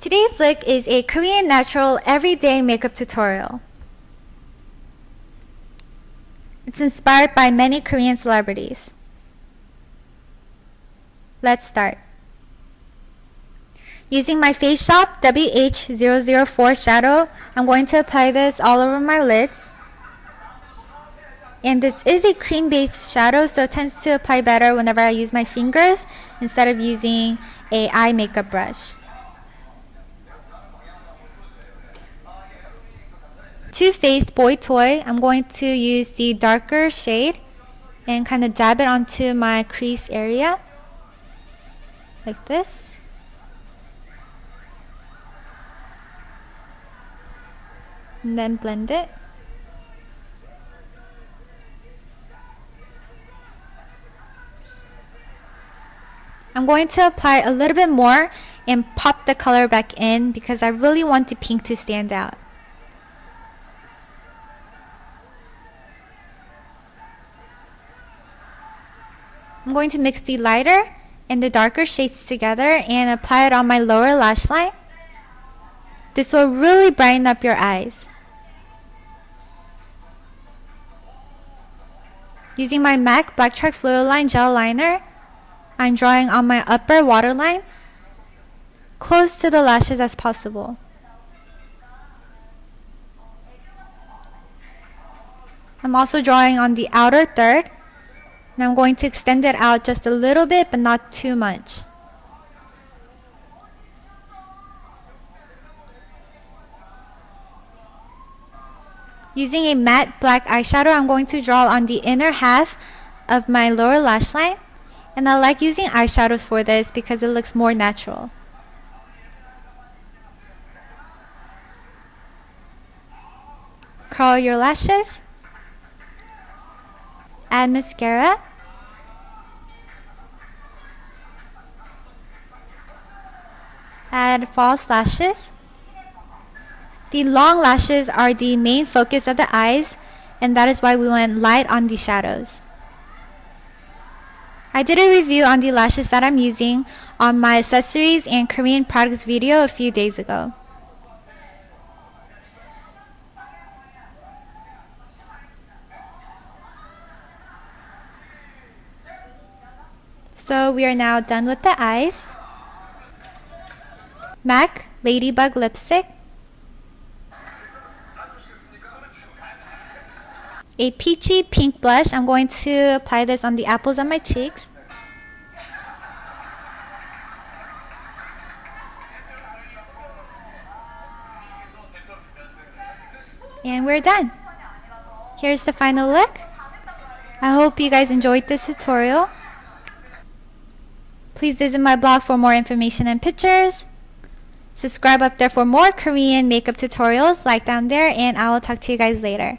Today's look is a Korean natural everyday makeup tutorial. It's inspired by many Korean celebrities. Let's start. Using my Face Shop WH004 shadow, I'm going to apply this all over my lids. And this is a cream-based shadow, so it tends to apply better whenever I use my fingers instead of using an eye makeup brush. Too Faced Boy Toy, I'm going to use the darker shade and kind of dab it onto my crease area like this. And then blend it. I'm going to apply a little bit more and pop the color back in because I really want the pink to stand out. I'm going to mix the lighter and the darker shades together and apply it on my lower lash line. This will really brighten up your eyes. Using my MAC Black Chalk Fluid Line Gel Liner, I'm drawing on my upper waterline, close to the lashes as possible. I'm also drawing on the outer third. And I'm going to extend it out just a little bit, but not too much. Using a matte black eyeshadow, I'm going to draw on the inner half of my lower lash line. And I like using eyeshadows for this because it looks more natural. Curl your lashes. Add mascara. Add false lashes. The long lashes are the main focus of the eyes, and that is why we went light on the shadows. I did a review on the lashes that I'm using on my accessories and Korean products video a few days ago. So we are now done with the eyes. MAC Ladybug Lipstick. A peachy pink blush. I'm going to apply this on the apples of my cheeks. And we're done. Here's the final look. I hope you guys enjoyed this tutorial. Please visit my blog for more information and pictures. Subscribe up there for more Korean makeup tutorials like down there, and I will talk to you guys later.